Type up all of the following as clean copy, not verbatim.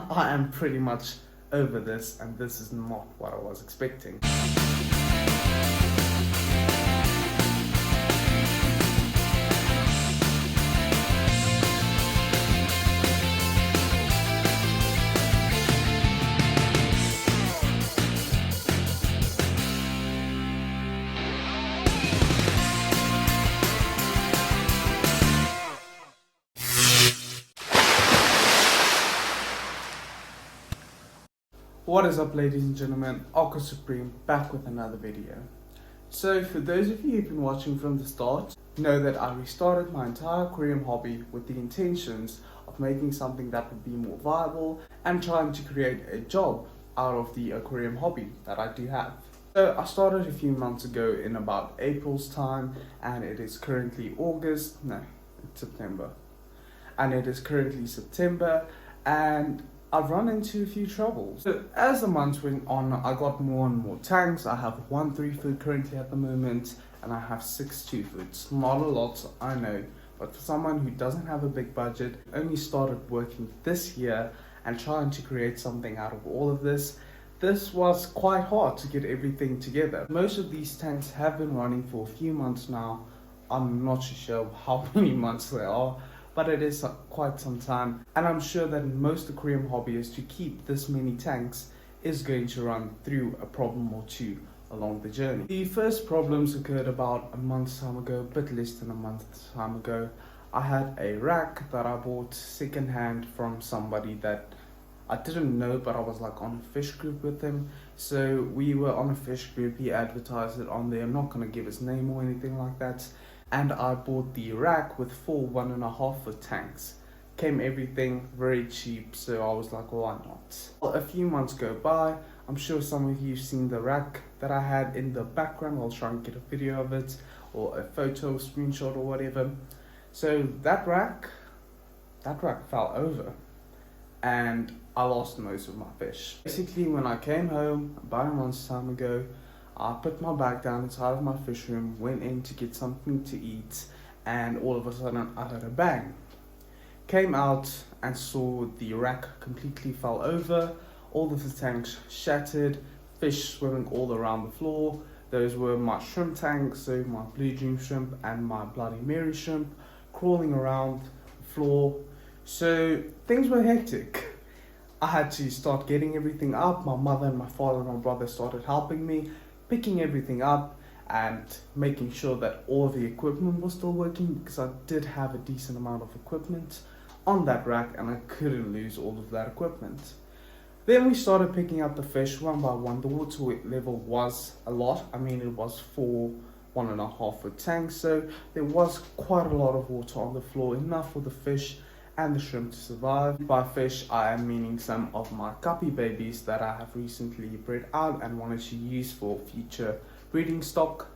I am pretty much over this, and this is not what I was expecting. What is up, ladies and gentlemen, Aqua Supreme back with another video. So for those of you who've been watching from the start, know that I restarted my entire aquarium hobby with the intentions of making something that would be more viable and trying to create a job out of the aquarium hobby that I do have. So I started a few months ago in about April's time, and it is currently September. And it is currently September, and I've run into a few troubles. So as the months went on, I got more and more tanks. I have 1 3-foot currently at the moment, and I have 6 2-foots. Not a lot, I know, but for someone who doesn't have a big budget, only started working this year and trying to create something out of all of this, this was quite hard to get everything together. Most of these tanks have been running for a few months now. I'm not sure how many months they are, but it is quite some time, and I'm sure that most aquarium hobbyists to keep this many tanks is going to run through a problem or two along the journey. The first problems occurred about a month's time ago, a bit less than a month's time ago. I had a rack that I bought secondhand from somebody that I didn't know, but I was like on a fish group with him. So we were on a fish group, he advertised it on there. I'm not going to give his name or anything like that. And I bought the rack with 4 1.5-foot tanks. Came everything very cheap, so I was like, why not? Well, a few months go by. I'm sure some of you have seen the rack that I had in the background. I'll try and get a video of it, or a photo, screenshot, or whatever. So that rack fell over, and I lost most of my fish. Basically, when I came home about a month's time ago, I put my bag down inside of my fish room, went in to get something to eat, and all of a sudden I heard a bang. Came out and saw the rack completely fell over, all of the tanks shattered, fish swimming all around the floor. Those were my shrimp tanks, so my blue dream shrimp and my bloody Mary shrimp, crawling around the floor. So things were hectic. I had to start getting everything up. My mother and my father and my brother started helping me, picking everything up and making sure that all of the equipment was still working, because I did have a decent amount of equipment on that rack and I couldn't lose all of that equipment. Then we started picking up the fish one by one. The water level was a lot. I mean, it was 4 1.5-foot tanks, so there was quite a lot of water on the floor, enough for the fish and the shrimp to survive. By fish, I am meaning some of my guppy babies that I have recently bred out and wanted to use for future breeding stock.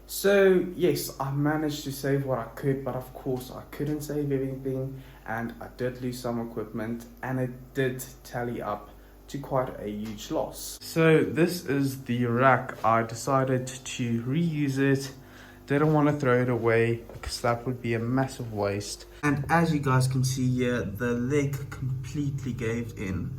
So yes, I managed to save what I could, but of course I couldn't save everything, and I did lose some equipment, and it did tally up to quite a huge loss. So this is the rack. I decided to reuse it. Didn't want to throw it away because that would be a massive waste. And as you guys can see here, the leg completely gave in,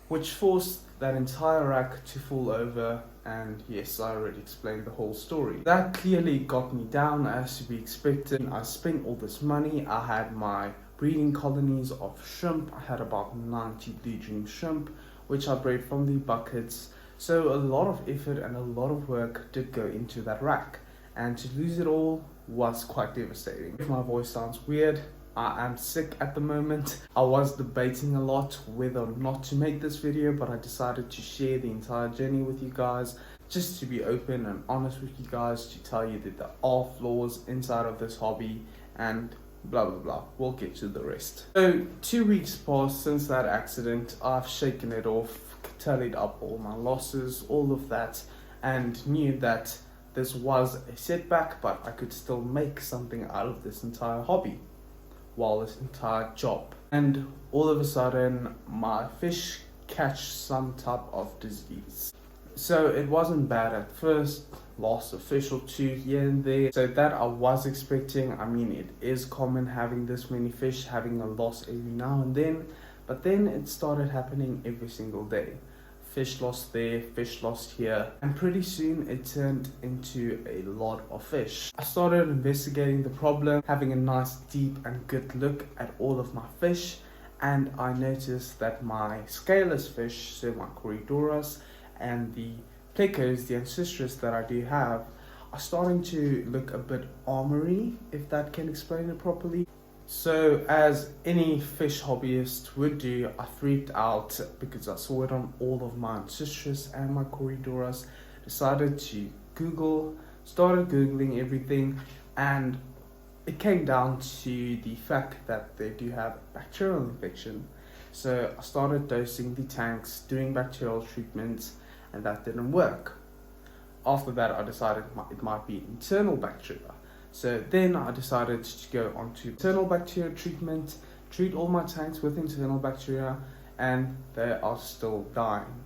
which forced that entire rack to fall over. And yes, I already explained the whole story. That clearly got me down, as to be expected. I spent all this money. I had my breeding colonies of shrimp. I had about 90 blue dream shrimp, which I bred from the buckets. So a lot of effort and a lot of work did go into that rack, and to lose it all was quite devastating. If my voice sounds weird, I am sick at the moment. I was debating a lot whether or not to make this video, but I decided to share the entire journey with you guys, just to be open and honest with you guys, to tell you that there are flaws inside of this hobby and blah blah blah. We'll get to the rest. So 2 weeks passed since that accident. I've shaken it off, tallied up all my losses, all of that, and knew that this was a setback, but I could still make something out of this entire hobby, while this entire job. And all of a sudden my fish catch some type of disease. So it wasn't bad at first, lost a fish or two here and there. So that I was expecting. I mean, it is common having this many fish, having a loss every now and then. But then it started happening every single day. Fish lost there, fish lost here. And pretty soon it turned into a lot of fish. I started investigating the problem, having a nice deep and good look at all of my fish. And I noticed that my scaleless fish, so my Corydoras, and the plecos, the ancestress that I do have, are starting to look a bit armory, if that can explain it properly. So as any fish hobbyist would do, I freaked out because I saw it on all of my ancestress and my Corydoras. Decided to started Googling everything, and it came down to the fact that they do have bacterial infection. So I started dosing the tanks, doing bacterial treatments, and that didn't work. After that, I decided it might be internal bacteria. So then I decided to go on to internal bacteria treatment, treat all my tanks with internal bacteria, and they are still dying.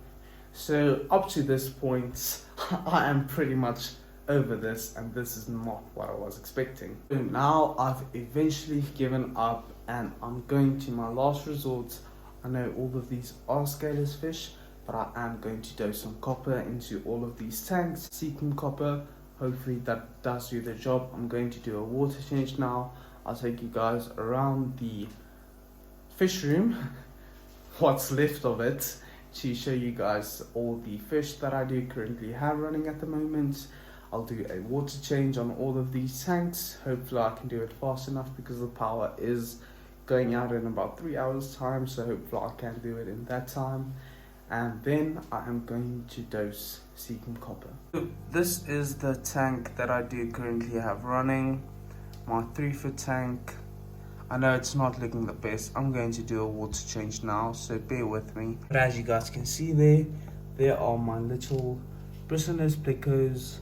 So up to this point, I am pretty much over this, and this is not what I was expecting. So now I've eventually given up, and I'm going to my last resort. I know all of these are scaleless fish, but I am going to dose some copper into all of these tanks, sequin copper. Hopefully that does do the job. I'm going to do a water change now. I'll take you guys around the fish room, what's left of it, to show you guys all the fish that I do currently have running at the moment. I'll do a water change on all of these tanks. Hopefully I can do it fast enough because the power is going out in about 3 hours time, so hopefully I can do it in that time. And then I am going to dose sequin copper. This is the tank that I do currently have running, my 3-foot tank. I know it's not looking the best. I'm going to do a water change now, so bear with me. But as you guys can see there are my little bristlenose plecos.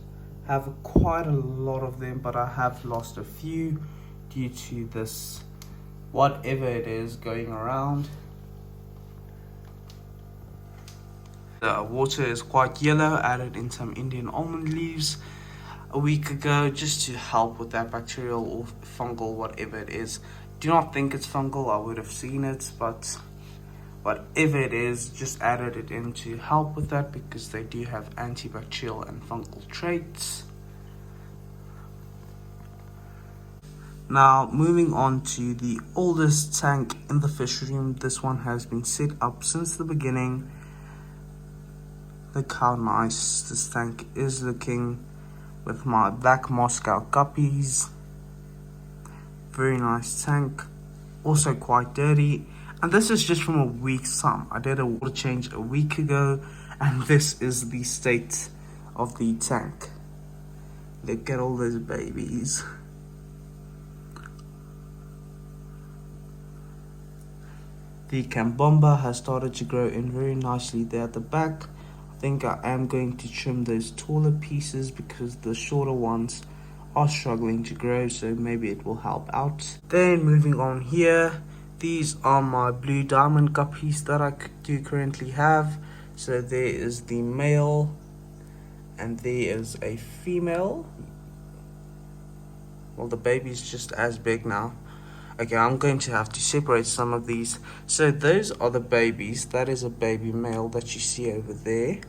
Have quite a lot of them, but I have lost a few due to this, whatever it is, going around. The water is quite yellow. Added in some Indian almond leaves a week ago just to help with that bacterial or fungal, whatever it is. Do not think it's fungal, I would have seen it, but whatever it is, just added it in to help with that because they do have antibacterial and fungal traits. Now moving on to the oldest tank in the fish room. This one has been set up since the beginning. Look how nice this tank is looking with my black Moscow guppies. Very nice tank. Also quite dirty. And this is just from a week's time. I did a water change a week ago, and this is the state of the tank. Look at all those babies. The Cambomba has started to grow in very nicely there at the back. I think I am going to trim those taller pieces because the shorter ones are struggling to grow, so maybe it will help out. Then moving on here, these are my blue diamond guppies that I do currently have. So there is the male and there is a female. Well, the baby's just as big now. Okay, I'm going to have to separate some of these. So those are the babies. That is a baby male that you see over there.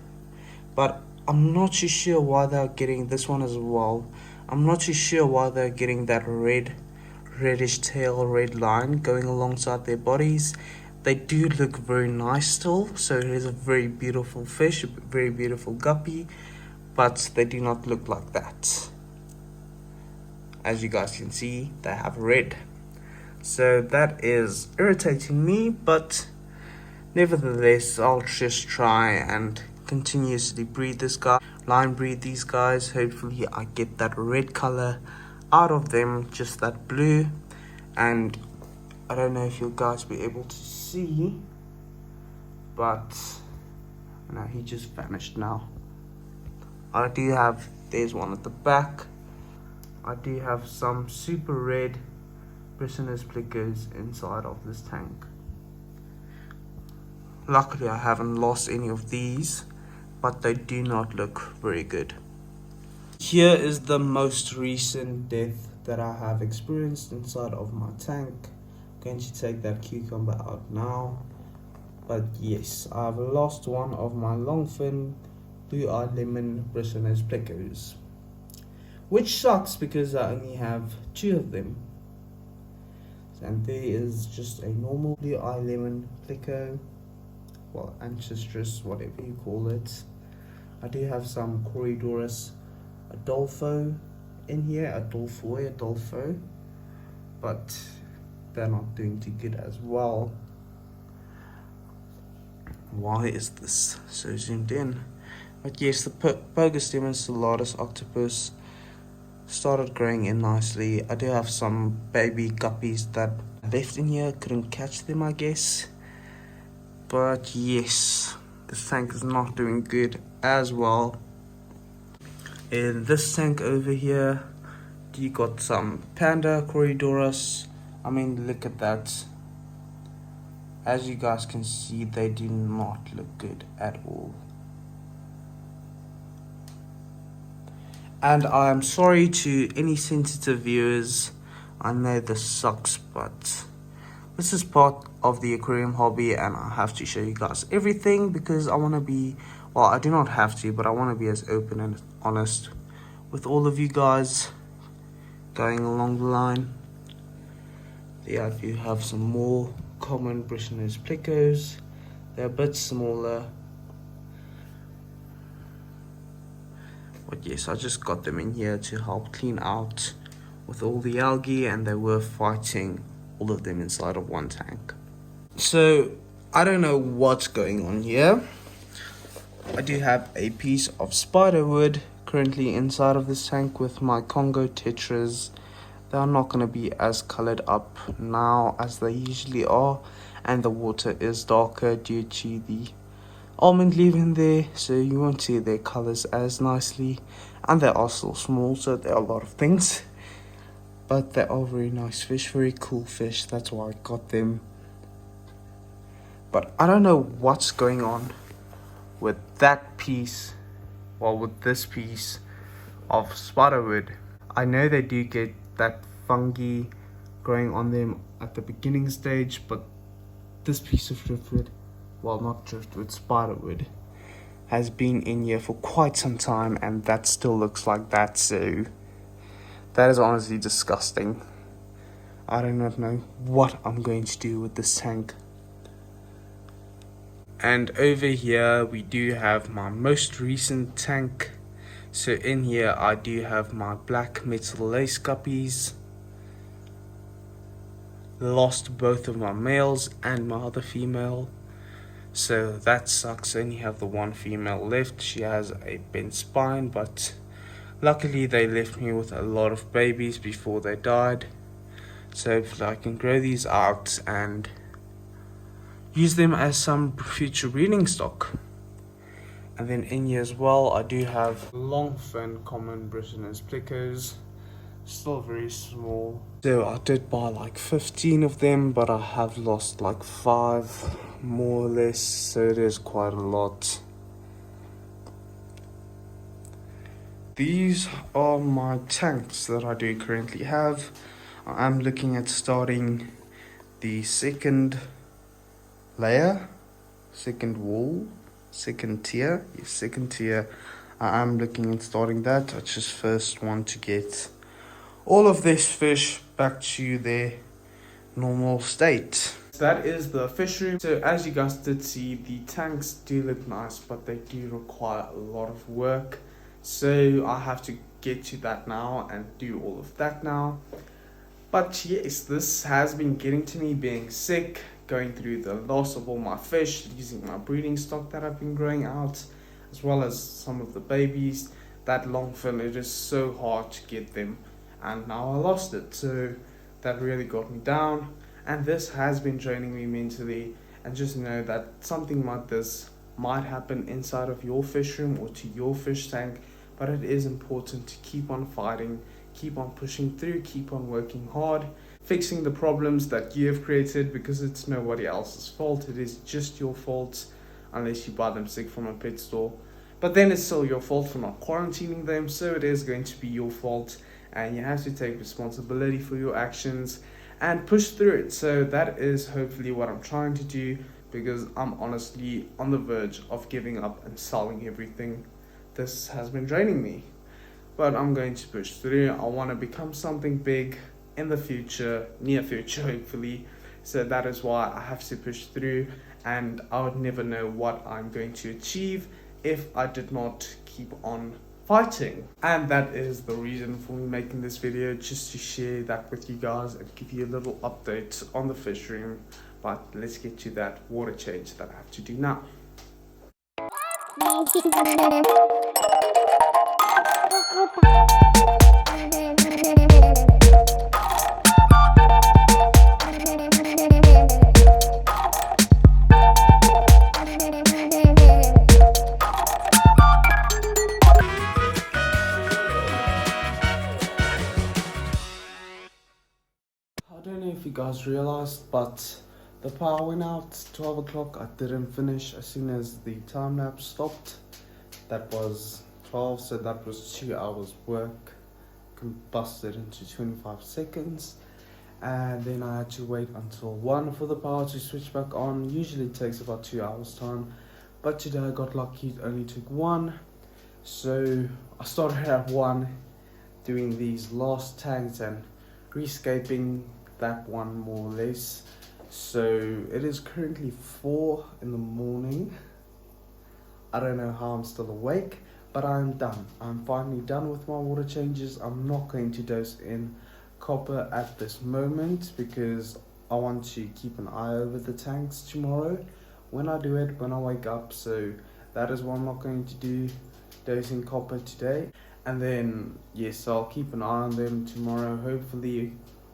But I'm not too sure why they're getting this one as well. I'm not too sure why they're getting that reddish tail, red line going alongside their bodies. They do look very nice still. So it is a very beautiful fish, a very beautiful guppy. But they do not look like that. As you guys can see, they have red. So that is irritating me, but nevertheless, I'll just try and continuously breed this guy, line breed these guys. Hopefully I get that red color out of them, just that blue. And I don't know if you guys be able to see, but no, he just vanished now. I do have, there's one at the back. I do have some super red bristlenose plecos inside of this tank. Luckily I haven't lost any of these. but they do not look very good. Here is the most recent death that I have experienced inside of my tank. I'm going to take that cucumber out now. But yes, I've lost one of my longfin blue-eyed lemon bristlenose plecos, which sucks because I only have 2 of them. And there is just a normal blue-eyed lemon pleco, well, ancestris, whatever you call it. I do have some Corydoras Adolfo in here, Adolfo, but they're not doing too good as well. Why is this so zoomed in? But yes, the Pogostemon stellatus octopus started growing in nicely. I do have some baby guppies that left in here, couldn't catch them I guess. But yes, this tank is not doing good as well. In this tank over here, you got some panda Corydoras. I mean, look at that. As you guys can see, they do not look good at all. And I am sorry to any sensitive viewers. I know this sucks, but this is part of the aquarium hobby and I have to show you guys everything because I want to be, well, I do not have to, but I want to be as open and honest with all of you guys going along the line. There I do have some more common bristlenose plecos. They're a bit smaller. But yes, I just got them in here to help clean out with all the algae, and they were fighting all of them inside of one tank. So I don't know what's going on here. I do have a piece of spider wood currently inside of this tank with my Congo tetras. They are not going to be as colored up now as they usually are, and the water is darker due to the almond leaf in there, so you won't see their colors as nicely, and they are still small, so there are a lot of things, but they are very nice fish, very cool fish. That's why I got them. But I don't know what's going on with that piece, well, with this piece of spiderwood. I know they do get that fungi growing on them at the beginning stage, but this piece of driftwood, well, not driftwood, spiderwood, has been in here for quite some time and that still looks like that, so that is honestly disgusting. I do not know what I'm going to do with this tank. And over here we do have my most recent tank. So in here I do have my black metal lace guppies. Lost both of my males and my other female, so that sucks. I only have the one female left. She has a bent spine, but luckily they left me with a lot of babies before they died, so hopefully I can grow these out and use them as some future breeding stock. And then in here as well I do have long fin common bristlenose plecos, still very small. So I did buy like 15 of them, but I have lost like 5 more or less, so it is quite a lot. These are my tanks that I do currently have. I am looking at starting the second layer, second wall, second tier. Yes, second tier. I am looking at starting that. I just first want to get all of this fish back to their normal state. That is the fish room. So as you guys did see, the tanks do look nice, but they do require a lot of work. So I have to get to that now and do all of that now. But yes, this has been getting to me, being sick, going through the loss of all my fish, losing my breeding stock that I've been growing out, as well as some of the babies. That longfin, it is so hard to get them, and now I lost it, so that really got me down. And this has been draining me mentally, and just know that something like this might happen inside of your fish room or to your fish tank, but it is important to keep on fighting, keep on pushing through, keep on working hard, fixing the problems that you have created, because it's nobody else's fault. It is just your fault, unless you buy them sick from a pet store. But then it's still your fault for not quarantining them, so it is going to be your fault, and you have to take responsibility for your actions and push through it. So that is hopefully what I'm trying to do, because I'm honestly on the verge of giving up and selling everything. This has been draining me, but I'm going to push through. I want to become something big in the future, near future hopefully. So that is why I have to push through, and I would never know what I'm going to achieve if I did not keep on fighting. And that is the reason for me making this video, just to share that with you guys and give you a little update on the fish room. But let's get to that water change that I have to do now. I don't know if you guys realized, but the power went out 12 o'clock. I didn't finish as soon as the time lapse stopped. That was 12, so that was 2 hours work combusted into 25 seconds. And then I had to wait until 1 for the power to switch back on. Usually it takes about 2 hours time, but today I got lucky, it only took 1. So I started at 1 doing these last tanks and rescaping that one more or less. So it is currently 4 in the morning. I don't know how I'm still awake, but I'm done. I'm finally done with my water changes. I'm not going to dose in copper at this moment because I want to keep an eye over the tanks tomorrow when I do it, when I wake up. So that is what I'm not going to do, dosing copper today. And then yes, I'll keep an eye on them tomorrow. Hopefully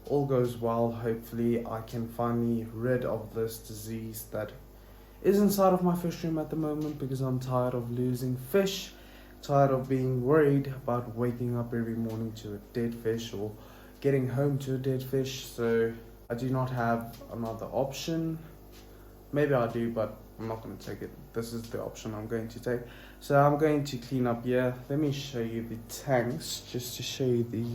all goes well. Hopefully I can finally rid of this disease that is inside of my fish room at the moment, because I'm tired of losing fish, tired of being worried about waking up every morning to a dead fish or getting home to a dead fish. So I do not have another option. Maybe I do, but I'm not going to take it. This is the option I'm going to take. So I'm going to clean up here. Let me show you the tanks just to show you the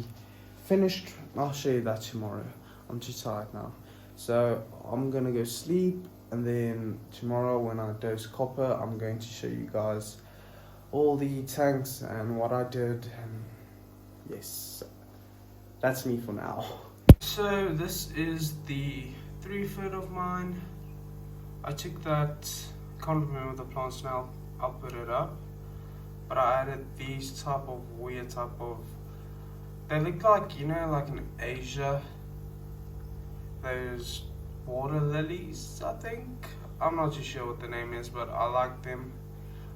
finished. I'll show you that tomorrow. I'm too tired now. So I'm going to go sleep, and then tomorrow when I dose copper, I'm going to show you guys all the tanks and what I did. And yes, that's me for now. So this is the 3-foot of mine. I took that, can't remember the plants now, I'll put it up. But I added these type of weird type of, they look like, you know, like in Asia, those water lilies, I think. I'm not too sure what the name is, but I like them.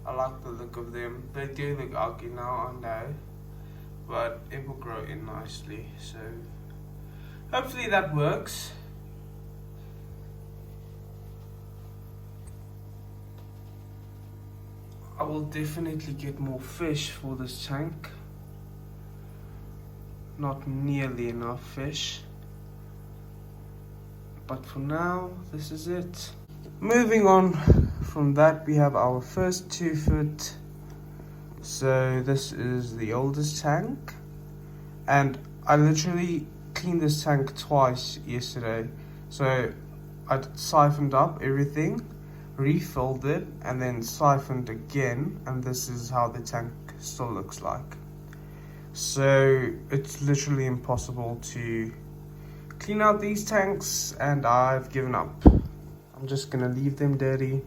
I like the look of them. They do look ugly now, I know, but it will grow in nicely. So hopefully that works. I will definitely get more fish for this tank. Not nearly enough fish, but for now this is it. Moving on from that, we have our first 2-foot. So this is the oldest tank, and I literally cleaned this tank twice yesterday. So I siphoned up everything, refilled it, and then siphoned again, and this is how the tank still looks like. So it's literally impossible to clean out these tanks, and I've given up. I'm just gonna leave them dirty.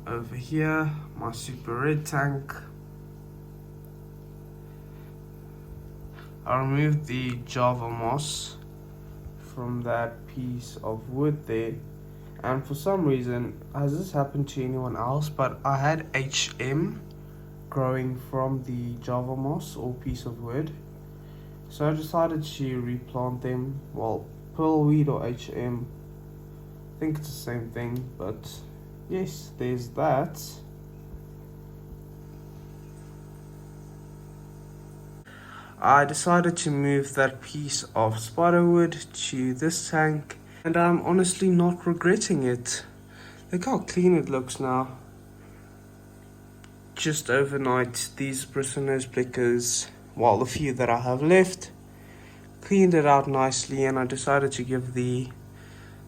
Over here, my super red tank. I removed the Java moss from that piece of wood there, and for some reason, has this happened to anyone else, but I had HM growing from the Java moss or piece of wood, so I decided to replant them. Well, pearlweed or HM, I think it's the same thing, but yes, there's that. I decided to move that piece of spiderwood to this tank, and I'm honestly not regretting it. Look how clean it looks now. Just overnight, these bristlenose plickers, well, the few that I have left, cleaned it out nicely, and I decided to give the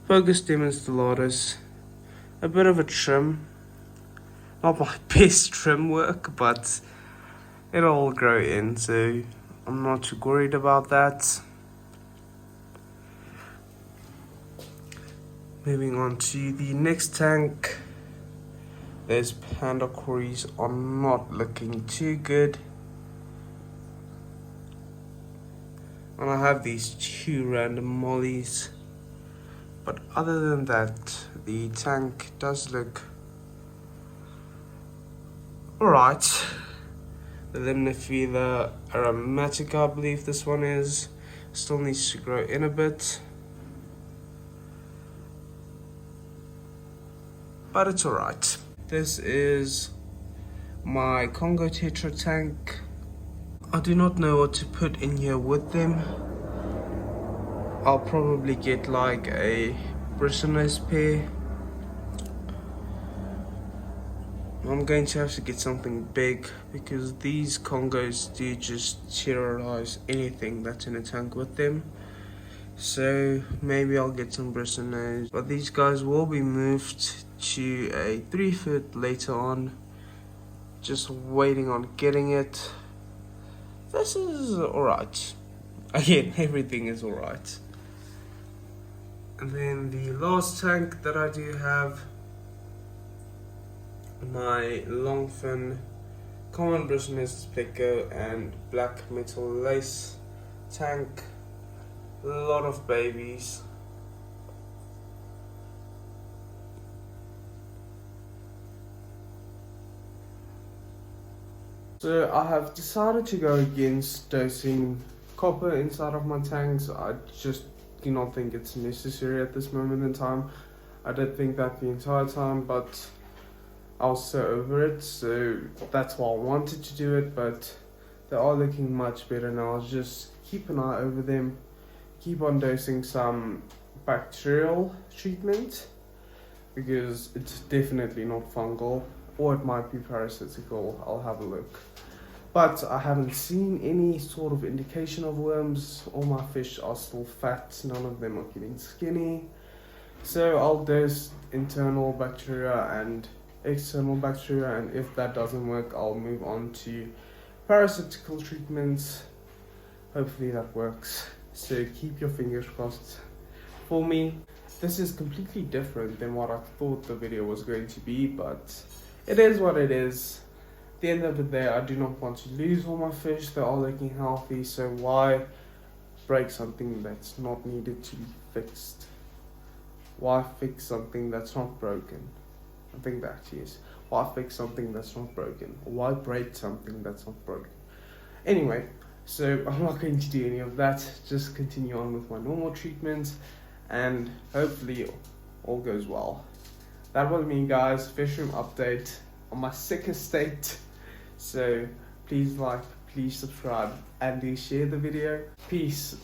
Focus Stem Installatus a bit of a trim. Not my best trim work, but it'll all grow in, so I'm not too worried about that. Moving on to the next tank. Those panda cories are not looking too good. And I have these 2 random mollies. But other than that, the tank does look alright. The Limnifida aromatica, I believe this one is, still needs to grow in a bit. But it's alright. This is my Congo Tetra tank. I do not know what to put in here with them. I'll probably get like a bristlenose pair. I'm going to have to get something big because these Congos do just terrorize anything that's in a tank with them. So maybe I'll get some bristlenose, but these guys will be moved to a 3-foot later on. Just waiting on getting it. This is alright. Again, everything is alright. And then the last tank that I do have, my long fin common bristlenose plicker and black metal lace tank. A lot of babies. So I have decided to go against dosing copper inside of my tanks. I just do not think it's necessary at this moment in time. I did think that the entire time, but I was so over it, so that's why I wanted to do it, but they are looking much better now. I'll just keep an eye over them. Keep on dosing some bacterial treatment because it's definitely not fungal, or it might be parasitical. I'll have a look. But I haven't seen any sort of indication of worms. All my fish are still fat. None of them are getting skinny. So I'll dose internal bacteria and external bacteria, and if that doesn't work, I'll move on to parasitical treatments. Hopefully that works. So keep your fingers crossed for me. This is completely different than what I thought the video was going to be, but it is what it is. At the end of the day, I do not want to lose all my fish. They're all looking healthy, so why break something that's not needed to be fixed? Why fix something that's not broken? I think that is. Why fix something that's not broken? Or why break something that's not broken? Anyway, so I'm not going to do any of that. Just continue on with my normal treatments, and hopefully all goes well. That was me, guys. Fish room update on my sickest state. So please like, please subscribe, and do share the video. Peace.